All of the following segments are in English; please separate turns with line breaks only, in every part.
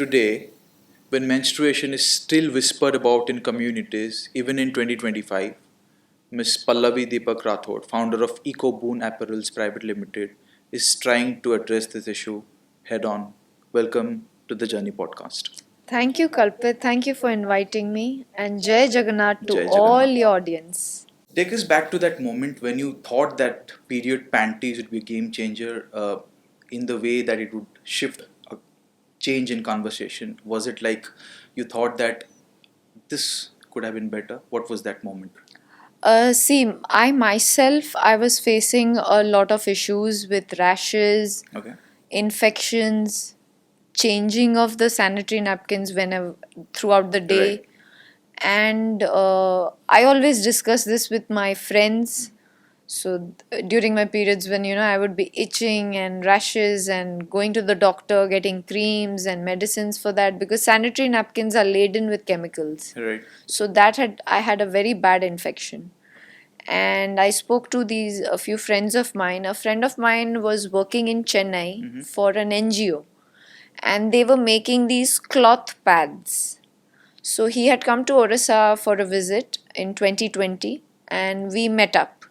today, when menstruation is still whispered about in communities, even in 2025, Ms. Pallavi Deepak Rathod, founder of EcoBoon Apparels Private Limited, is trying to address this issue head on. Welcome to the Journey podcast.
Thank you, Kalpit. Thank you for inviting me. And Jai Jagannath to
Jai
all
Jagannath.
your audience.
Take us back to that moment when you thought that period panties would be a game changer in the way that it would shift a change in conversation. Was it like you thought that this could have been better? What was that moment?
I was facing a lot of issues with rashes,
Okay.
infections, changing of the sanitary napkins whenever throughout the day.
Right.
And I always discuss this with my friends. So during my periods when I would be itching and rashes and going to the doctor, getting creams and medicines for that because sanitary napkins are laden with chemicals.
Right.
So I had a very bad infection. And I spoke to these a few friends of mine. A friend of mine was working in Chennai for an NGO, and they were making these cloth pads. So he had come to Orissa for a visit in 2020, and we met up.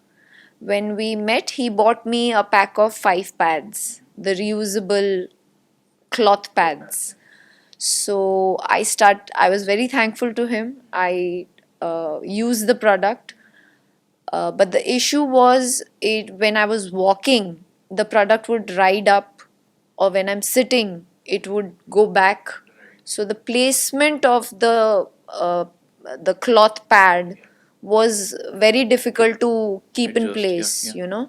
When we met, he bought me a pack of 5 pads, the reusable cloth pads. So I was very thankful to him. I used the product, but the issue was it when I was walking, the product would ride up, or when I'm sitting, it would go back. So the placement of the cloth pad was very difficult to keep in
Adjust. Yeah.
place.
Yeah.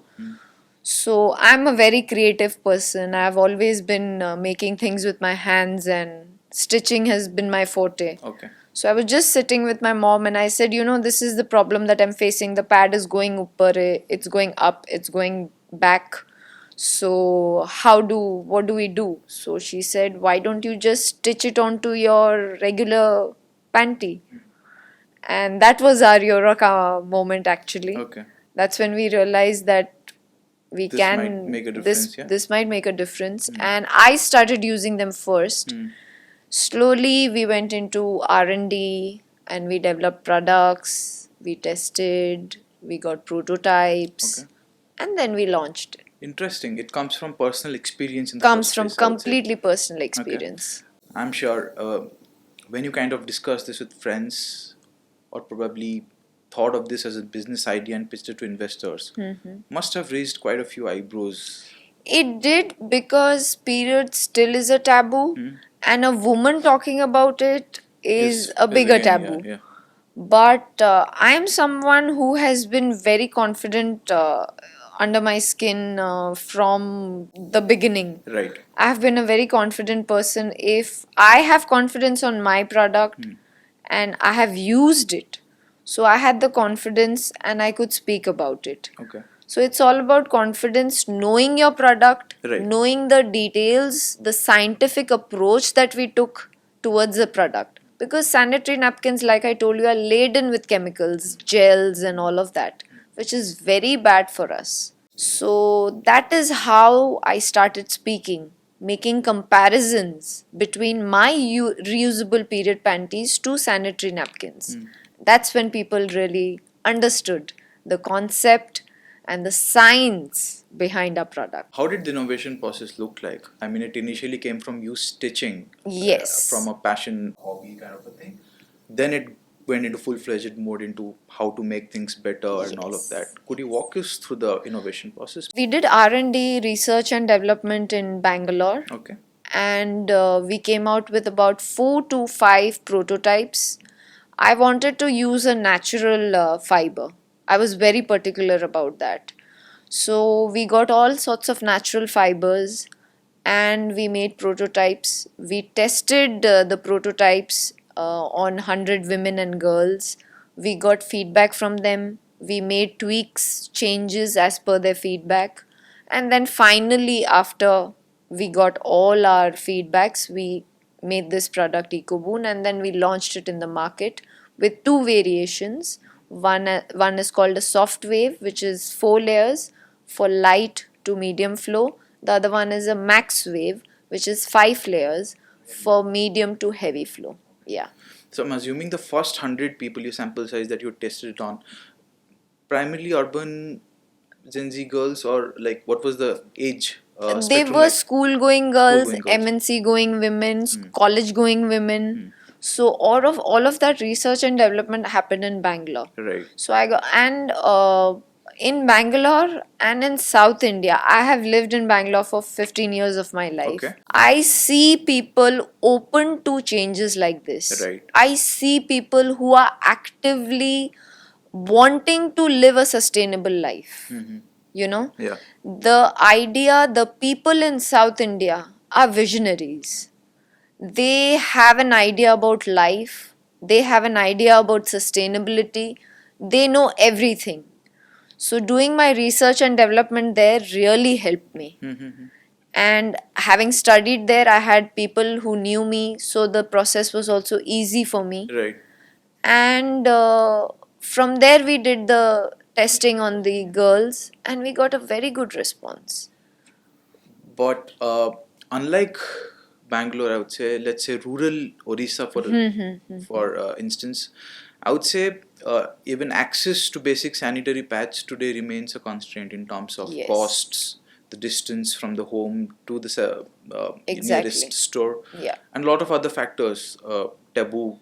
So I'm a very creative person. I've always been making things with my hands, and stitching has been my forte.
Okay.
So I was just sitting with my mom and I said, this is the problem that I'm facing. The pad is going uppare, it's going up, it's going back. So what do we do? So she said, why don't you just stitch it onto your regular panty? And that was our Eureka moment actually.
Okay.
That's when we realized that we
This
can
might make a difference. Yeah.
this might make a difference. And I started using them first. Slowly we went into R&D and we developed products, we tested, we got prototypes,
Okay.
and then we launched it.
Interesting. It comes from personal experience in the
Comes
first
from
place, I would say.
completely personal experience.
I'm sure when you kind of discuss this with friends or probably thought of this as a business idea and pitched it to investors, must have raised quite a few eyebrows.
It did because period still is a taboo, and a woman talking about it is a bigger
again,
taboo.
Yeah.
But I am someone who has been very confident under my skin from the beginning.
Right.
I have been a very confident person. If I have confidence on my product and I have used it, so I had the confidence and I could speak about it.
Okay.
So it's all about confidence, knowing your product,
Right.
knowing the details, the scientific approach that we took towards the product. Because sanitary napkins, like I told you, are laden with chemicals, gels, and all of that, which is very bad for us. So that is how I started speaking, making comparisons between my reusable period panties to sanitary napkins. That's when people really understood the concept and the science behind our product.
How did the innovation process look like? I mean, it initially came from you stitching
Yes.
from a passion hobby kind of a thing. Then it went into full-fledged mode into how to make things better and all of
Yes.
that. Could you walk us through the innovation process?
We did R&D, research and development in Bangalore,
Okay.
and we came out with about 4 to 5 prototypes. I wanted to use a natural fiber. I was very particular about that. So we got all sorts of natural fibers and we made prototypes. We tested the prototypes on 100 women and girls. We got feedback from them. We made tweaks, changes as per their feedback. And then finally, after we got all our feedbacks, we made this product EcoBoon and then we launched it in the market with 2 variations. One is called a soft wave, which is 4 layers for light to medium flow. The other one is a max wave, which is 5 layers for medium to heavy flow. Yeah.
So I'm assuming the first 100 people you sample size that you tested it on, primarily urban Gen Z girls, or like what was the age
They
spectrum
were
like?
school going girls,
School-going girls.
MNC going women, college going women. So all of that research and development happened in Bangalore.
Right.
So I got, and in Bangalore and in South India, I have lived in Bangalore for 15 years of my life.
Okay.
I see people open to changes like this.
Right.
I see people who are actively wanting to live a sustainable life. You know,
Yeah.
the people in South India are visionaries. They have an idea about life, they have an idea about sustainability, they know everything. So, doing my research and development there really helped me. And having studied there, I had people who knew me, so the process was also easy for me.
Right.
And from there, we did the testing on the girls, and we got a very good response.
But unlike Bangalore, I would say, let's say rural Orissa for instance, I would say even access to basic sanitary pads today remains a constraint in terms of
Yes.
costs, the distance from the home to the
Exactly.
nearest store,
Yeah.
and a lot of other factors, taboo.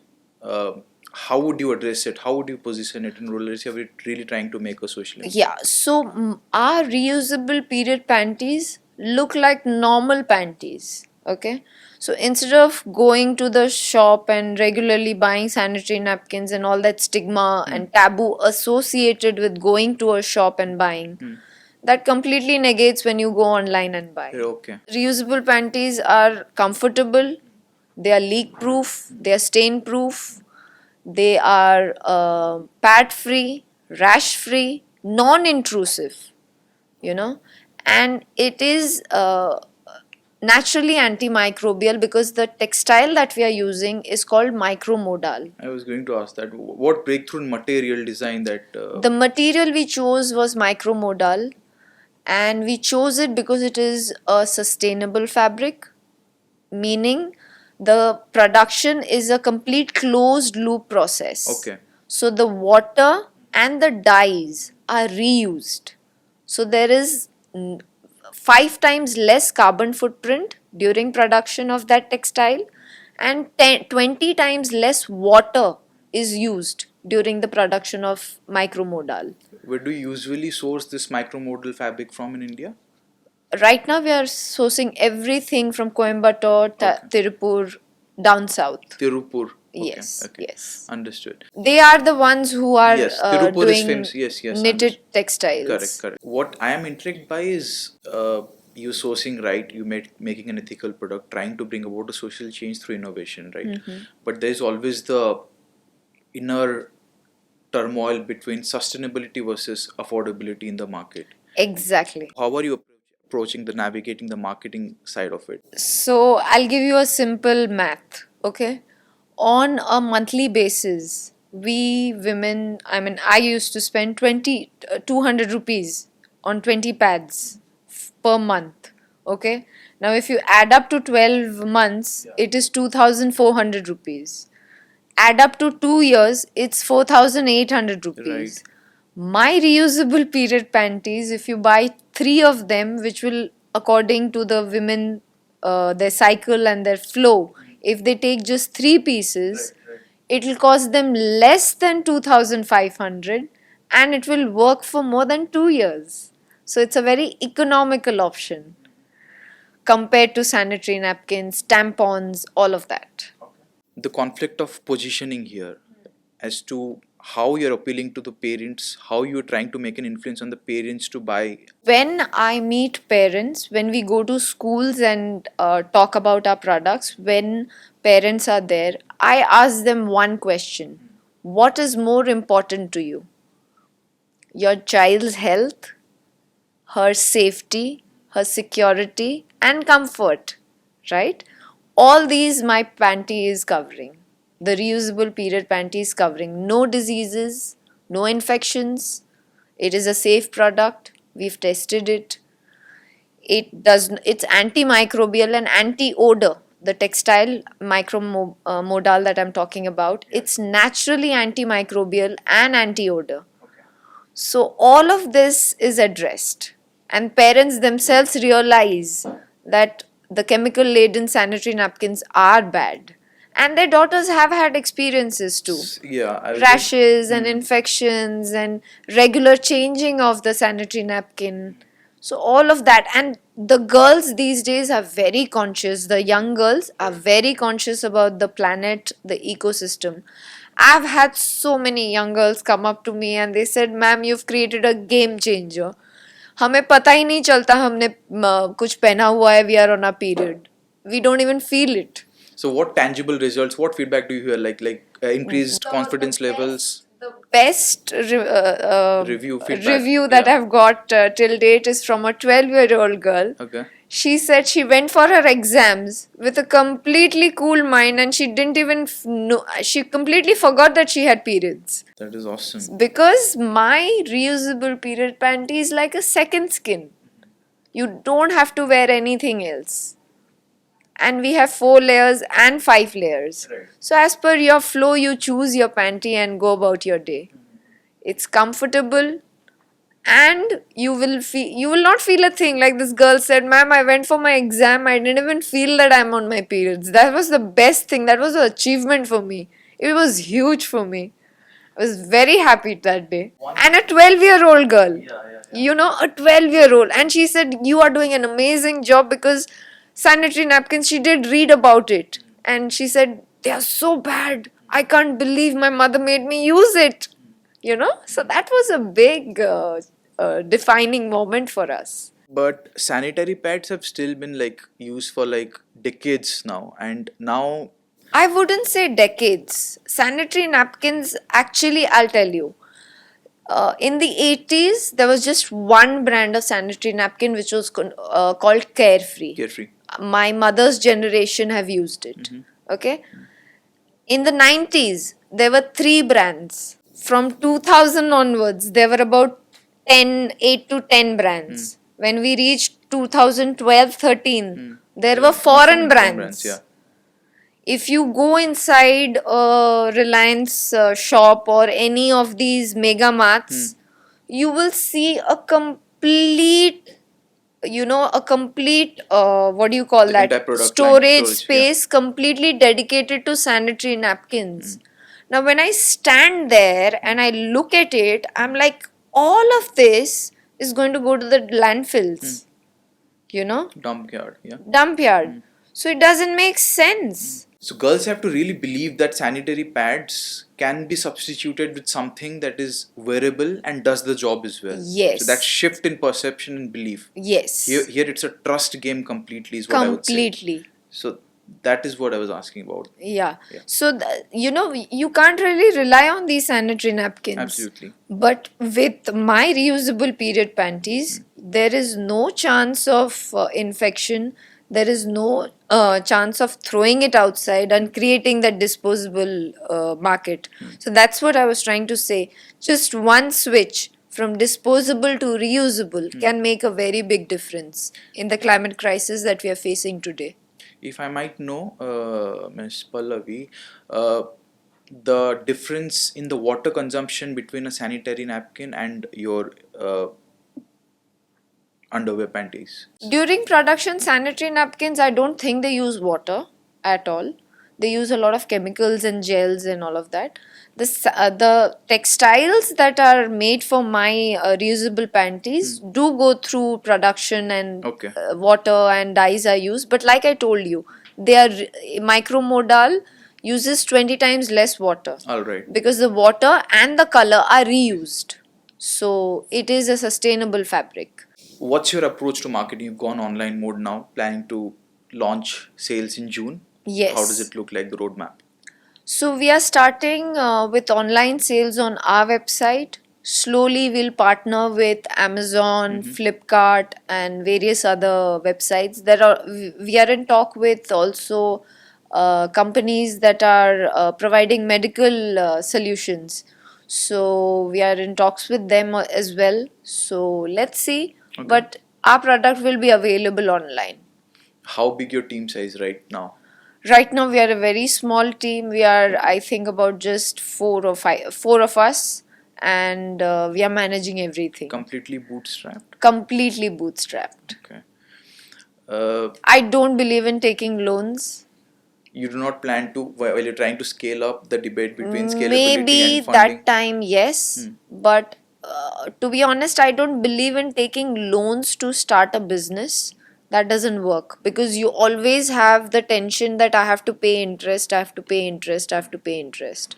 How would you address it? How would you position it in rural areas? Are we really trying to make a social impact?
Yeah, so our reusable period panties look like normal panties. Okay, so instead of going to the shop and regularly buying sanitary napkins and all that stigma and taboo associated with going to a shop and buying, that completely negates when you go online and buy.
Okay.
Reusable panties are comfortable, they are leak proof, they are stain proof, they are pad free, rash free, non intrusive, and it is naturally antimicrobial because the textile that we are using is called micromodal.
I was going to ask that. What breakthrough in material design that?
The material we chose was micromodal, and we chose it because it is a sustainable fabric, meaning the production is a complete closed loop process.
Okay.
So the water and the dyes are reused. So there is 5 times less carbon footprint during production of that textile, and 20 times less water is used during the production of micromodal.
Where do you usually source this micromodal fabric from in India?
Right now we are sourcing everything from Coimbatore, Tirupur, down south.
Tirupur. Okay.
Yes,
Okay.
yes.
Understood.
They are the ones who are
Yes, Tirupur is
doing
famous. Yes, yes.
knitted textiles.
Correct, correct. What I am intrigued by is you sourcing right, you making an ethical product, trying to bring about a social change through innovation, right? But there is always the inner turmoil between sustainability versus affordability in the market.
Exactly.
How are you approaching the navigating the marketing side of it?
So I'll give you a simple math, okay? On a monthly basis, we women, I used to spend 200 rupees on 20 pads per month, okay? Now, if you add up to 12 months, it is 2,400 rupees. Add up to 2 years, it's 4,800 rupees. My reusable period panties, if you buy 3 of them, which will, according to the women, their cycle and their flow, if they take just 3 pieces, it will cost them less than 2,500 and it will work for more than 2 years. So it's a very economical option compared to sanitary napkins, tampons, all of that.
The conflict of positioning here as to how you're appealing to the parents, how you're trying to make an influence on the parents to buy.
When I meet parents, when we go to schools and talk about our products, when parents are there, I ask them one question: what is more important to you? Your child's health, her safety, her security, and comfort, right? All these my panty is covering. The reusable period panty is covering. No diseases, no infections. It is a safe product. We've tested it. It's antimicrobial and anti-odor. the textile modal that I'm talking about, it's naturally antimicrobial and anti-odor. So all of this is addressed, and parents themselves realize that the chemical laden sanitary napkins are bad, and their daughters have had experiences too,
Yeah, I was
rashes and infections and regular changing of the sanitary napkin. So all of that, and the girls these days are very conscious, the young girls are very conscious about the planet, the ecosystem. I've had so many young girls come up to me and they said, ma'am, you've created a game changer. हमें पता ही नहीं चलता हमने कुछ पहना हुआ है, we are on a period, we don't even feel it.
So what tangible results, what feedback do you hear? Increased confidence levels,
The best
review
that
yeah.
I've got till date is from a 12-year-old girl.
Okay.
She said she went for her exams with a completely cool mind and she didn't even know, she completely forgot that she had periods.
That is awesome.
Because my reusable period panty is like a second skin. You don't have to wear anything else. And we have 4 layers and 5 layers.
Right.
So as per your flow, you choose your panty and go about your day. It's comfortable, and you will not feel a thing. Like this girl said, ma'am, I went for my exam, I didn't even feel that I'm on my periods. That was the best thing, that was an achievement for me. It was huge for me. I was very happy that day. And a 12-year-old girl, you know, a 12-year-old, and she said, you are doing an amazing job, because sanitary napkins, she did read about it, and she said, they are so bad, I can't believe my mother made me use it, you know. So that was a big defining moment for us.
But sanitary pads have still been used for decades now, and now
I wouldn't say decades. Sanitary napkins, actually, I'll tell you. In the 80s, there was just one brand of sanitary napkin which was called Carefree.
carefree.
My mother's generation have used it. Okay. In the 90s, there were 3 brands. From 2000 onwards, there were about 8 to 10 brands. When we reached 2012-13, there were foreign brands.
Yeah.
If you go inside a Reliance shop or any of these mega marts, you will see a complete, what do you call that?
entire product line,
Storage
storage,
space completely dedicated to sanitary napkins. Now, when I stand there and I look at it, I'm like, all of this is going to go to the landfills, you know,
Dump yard. Yeah.
dump yard. So it doesn't make sense.
So girls have to really believe that sanitary pads can be substituted with something that is wearable and does the job as well.
Yes.
So that shift in perception and belief.
Yes.
Here it's a trust game completely is what I would say.
Completely.
So that is what I was asking about.
Yeah.
Yeah.
So, you can't really rely on these sanitary napkins.
Absolutely.
But with my reusable period panties, there is no chance of infection. There is no chance of throwing it outside and creating that disposable market. So that's what I was trying to say. Just one switch from disposable to reusable can make a very big difference in the climate crisis that we are facing today.
If I might know, Ms. Pallavi, the difference in the water consumption between a sanitary napkin and your underwear panties.
During production, sanitary napkins, I don't think they use water at all. They use a lot of chemicals and gels and all of that. The textiles that are made for my reusable panties do go through production, and
Okay.
water and dyes are used. But like I told you, they are micromodal, uses 20 times less water,
All right.
because the water and the color are reused. So it is a sustainable fabric.
What's your approach to marketing? You've gone online mode now, planning to launch sales in June.
Yes.
How does it look like, the roadmap?
So we are starting with online sales on our website. Slowly we'll partner with Amazon, Flipkart, and various other websites. We are in talk with also companies that are providing medical solutions. So we are in talks with them as well. So let's see. But our product will be available online.
How big your team size right now?
Right now, we are a very small team. We are, I think, about just four of us, and we are managing everything.
Completely bootstrapped.
Completely bootstrapped.
Okay. Uh,
I don't believe in taking loans.
you do not plan to, while you're trying to scale up, the debate between scalability
Maybe
and funding.
that time, yes, but to be honest, I don't believe in taking loans to start a business. That doesn't work because you always have the tension that I have to pay interest, I have to pay interest, I have to pay interest.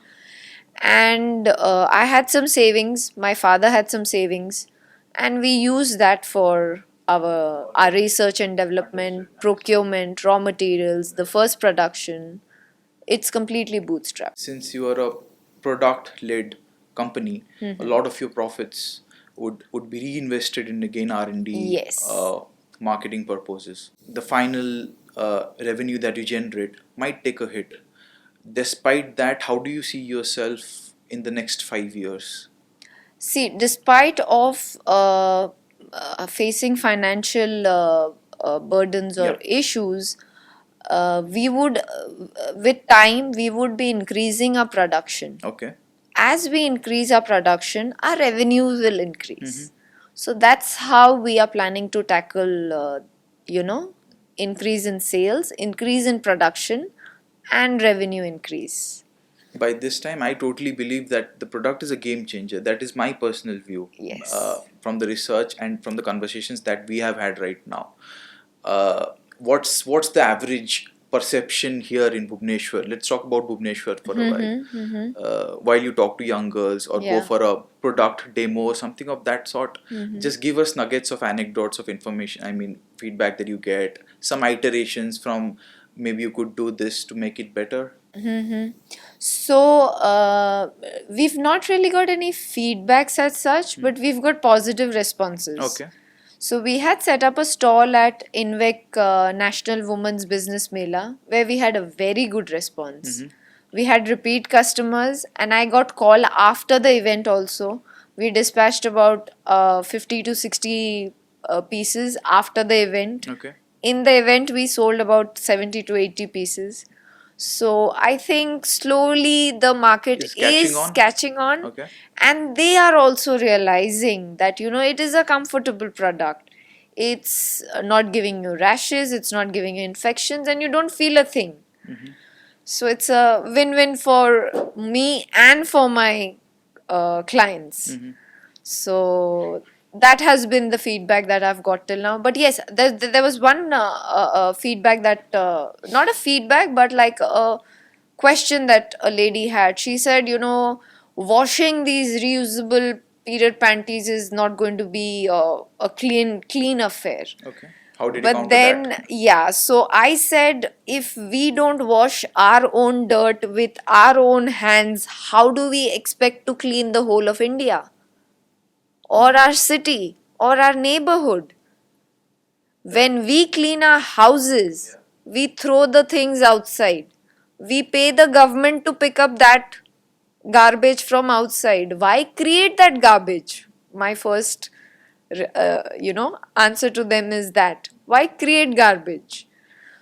And I had some savings, my father had some savings, and we used that for our research and development, procurement, raw materials, the first production. It's completely bootstrapped.
Since you are a product led company, a lot of your profits would be reinvested in again R&D,
Yes.
marketing purposes. The final revenue that you generate might take a hit. Despite that, how do you see yourself in the next 5 years?
See, despite of facing financial burdens or
Yep.
issues, we would, with time, we would be increasing our production.
Okay.
As we increase our production, our revenues will increase. So that's how we are planning to tackle, increase in sales, increase in production, and revenue increase.
By this time, I totally believe that the product is a game changer. That is my personal view,
Yes.
from the research and from the conversations that we have had right now. What's the average perception here in Bhubaneswar? Let's talk about Bhubaneswar for a while. While you talk to young girls or go
Yeah.
for a product demo or something of that sort, just give us nuggets of anecdotes of information. I mean, feedback that you get, some iterations from maybe you could do this to make it better.
So, we've not really got any feedbacks as such, but we've got positive responses.
Okay.
So, we had set up a stall at INVEC National Women's Business Mela where we had a very good response. We had repeat customers, and I got call after the event also. We dispatched about 50 to 60 pieces after the event.
Okay.
In the event, we sold about 70 to 80 pieces. So I think slowly the market
Is catching
is
on?
catching on,
Okay.
and they are also realizing that it is a comfortable product. It's not giving you rashes, it's not giving you infections, and you don't feel a thing. So it's a win-win for me and for my clients. So that has been the feedback that I've got till now. But yes, there was one feedback that, not a feedback, but like a question that a lady had. She said, washing these reusable period panties is not going to be a clean affair.
Okay. How did you
But
counter
then,
that?
yeah, so I said, if we don't wash our own dirt with our own hands, how do we expect to clean the whole of India? Or our city? Or our neighborhood? When we clean our houses, we throw the things outside. We pay the government to pick up that garbage from outside. Why create that garbage? My first, answer to them is that. Why create garbage?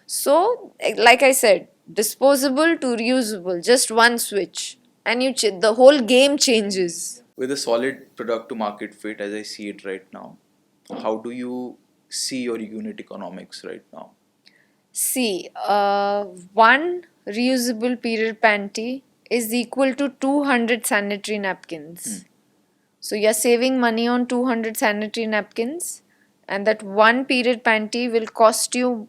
So, like I said, disposable to reusable, just one switch, and the whole game changes.
With a solid product to market fit, as I see it right now, how do you see your unit economics right now?
See, one reusable period panty is equal to 200 sanitary napkins. So you're saving money on 200 sanitary napkins, and that one period panty will cost you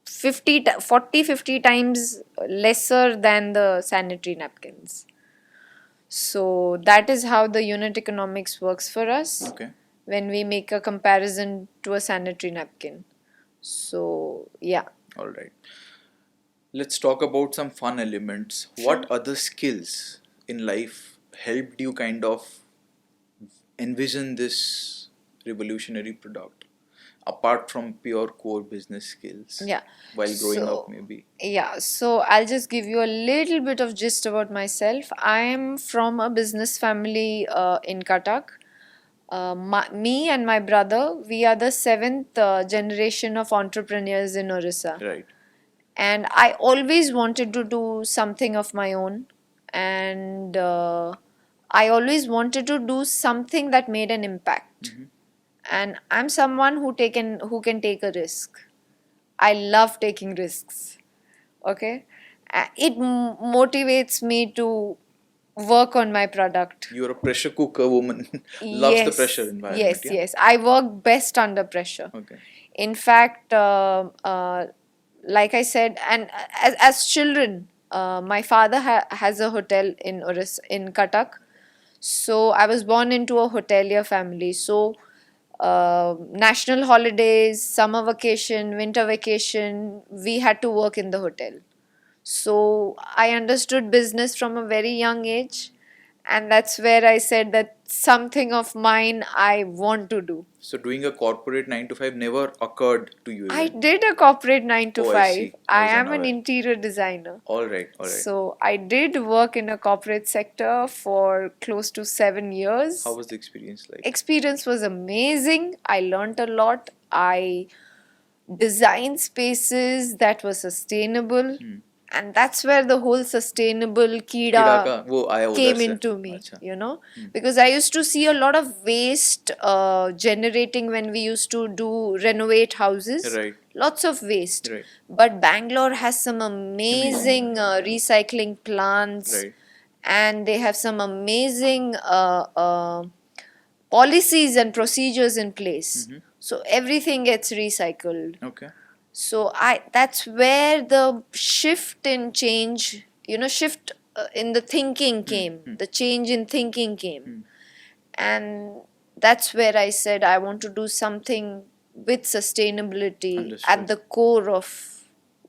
50 times lesser than the sanitary napkins. So that is how the unit economics works for us
Okay.
when we make a comparison to a sanitary napkin. So, yeah.
All right. Let's talk about some fun elements. What other skills in life helped you kind of envision this revolutionary product apart from pure core business skills?
Yeah.
While growing
So-
up, maybe.
Yeah, so I'll just give you a little bit of gist about myself. I am from a business family in Cuttack. Me and my brother, we are the seventh generation of entrepreneurs in Orissa.
Right.
And I always wanted to do something of my own, and I always wanted to do something that made an impact. And I'm someone who can take a risk. I love taking risks. Okay, it motivates me to work on my product.
You're a pressure cooker woman. Loves the
Yes,
pressure environment.
yes,
Yeah.
yes. I work best under pressure.
Okay.
In fact, like I said, and as children, my father has a hotel in Cuttack. So I was born into a hotelier family. So national holidays, summer vacation, winter vacation, we had to work in the hotel. So I understood business from a very young age, and that's where I said that something of mine I want to do.
So doing a corporate 9 to 5 never occurred to you
I
even.
did a corporate 9 to
Oh, I
5.
see. I
I
was
am an
unaware.
interior designer.
All right. All right.
So I did work in a corporate sector for close to 7 years.
How was the experience like?
Experience was amazing. I learned a lot. I designed spaces that were sustainable. And that's where the whole sustainable
कीड़ा
Kida
का वो आया उधर
came
से.
into me,
अच्छा.
you know, because I used to see a lot of waste generating when we used to do renovate houses.
Right.
Lots of waste.
Right.
But Bangalore has some amazing recycling plants,
Right.
and they have some amazing policies and procedures in place. So everything gets recycled.
Okay.
So that's where the shift in change, shift in the thinking came. The change in thinking came. And that's where I said I want to do something with sustainability
Understood.
at the core of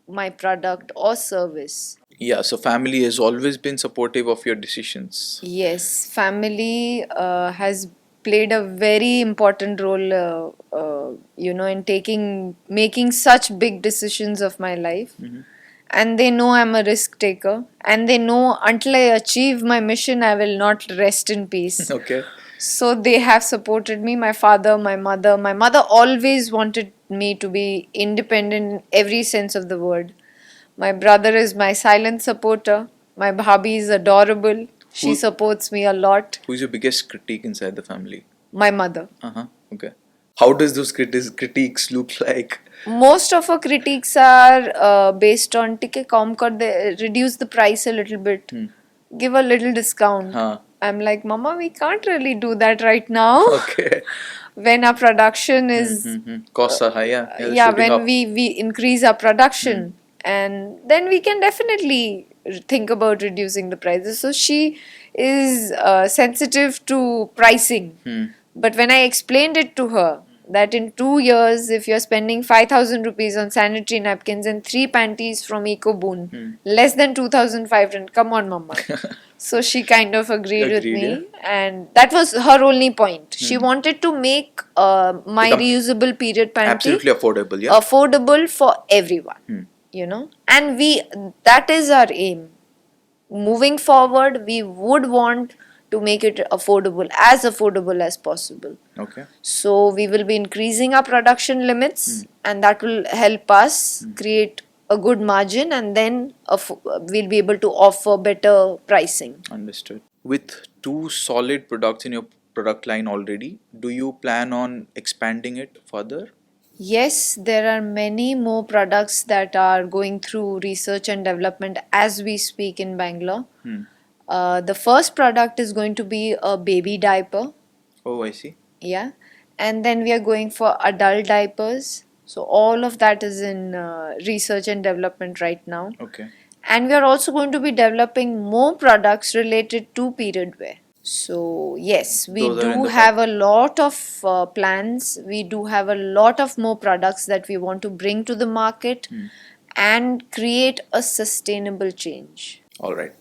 my product or service.
Yeah. So family has always been supportive of your decisions.
Yes, family has played a very important role, in making such big decisions of my life. And they know I'm a risk taker, and they know until I achieve my mission, I will not rest in peace.
Okay.
So they have supported me. My father, my mother. My mother always wanted me to be independent in every sense of the word. My brother is my silent supporter. My bhabhi is adorable. She
Who-
supports me a lot.
Who's your biggest critique inside the family?
My mother.
Okay. How does those critiques look like?
Most of her critiques are based on "ठीक काम कर दे, reduce the price a little bit, give a little discount."
Huh.
I'm like, Mama, we can't really do that right now.
Okay.
When our production is
Costs are high. Yeah. They're
yeah,
shooting
when
up.
we increase our production, and then we can definitely think about reducing the prices. So she is sensitive to pricing. But when I explained it to her that in 2 years, if you're spending 5,000 rupees on sanitary napkins and 3 panties from EcoBoon, less than 2,500, come on, Mama. So she kind of agreed with
Agreed,
me,
yeah.
and that was her only point. She wanted to make my
Become
reusable period panty
Absolutely affordable. Yeah.
affordable for everyone. And that is our aim. Moving forward, we would want to make it affordable as possible.
Okay.
So we will be increasing our production limits, and that will help us create a good margin, and then we'll be able to offer better pricing.
Understood. With two solid products in your product line already, do you plan on expanding it further?
Yes, there are many more products that are going through research and development as we speak in Bangalore. The first product is going to be a baby diaper.
Oh, I see.
Yeah. And then we are going for adult diapers. So all of that is in research and development right now.
Okay.
And we are also going to be developing more products related to period wear. So yes, we
Those are in
do
the
have a lot of plans. We do have a lot of more products that we want to bring to the market and create a sustainable change.
All right.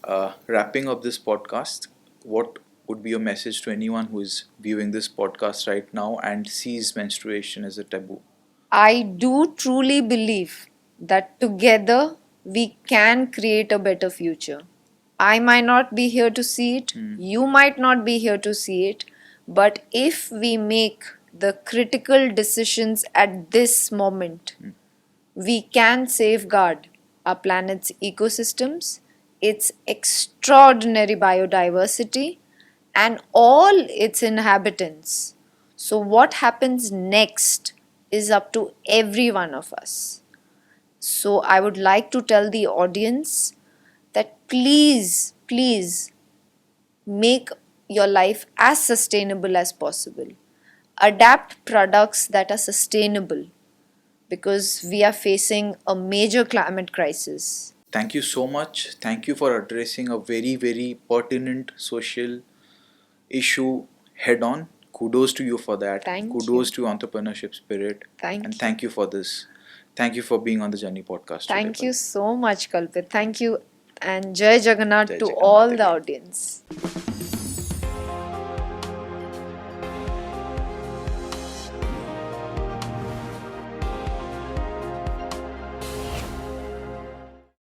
Wrapping up this podcast, what would be your message to anyone who is viewing this podcast right now and sees menstruation as a taboo?
I do truly believe that together we can create a better future. I might not be here to see it, you might not be here to see it, but if we make the critical decisions at this moment, we can safeguard our planet's ecosystems, its extraordinary biodiversity, and all its inhabitants. So, what happens next is up to every one of us. So, I would like to tell the audience that please make your life as sustainable as possible. Adapt products that are sustainable because we are facing a major climate crisis.
Thank you so much. Thank you for addressing a very, very pertinent social issue head on. Kudos to you for that.
Thank
Kudos
you.
to entrepreneurship spirit.
Thank
And
you.
thank you for this. Thank you for being on the Journey podcast today.
Thank you so much, Kalpit. Thank you. And Jai Jagannath
Jai
to
Jagannath
all the
again.
audience.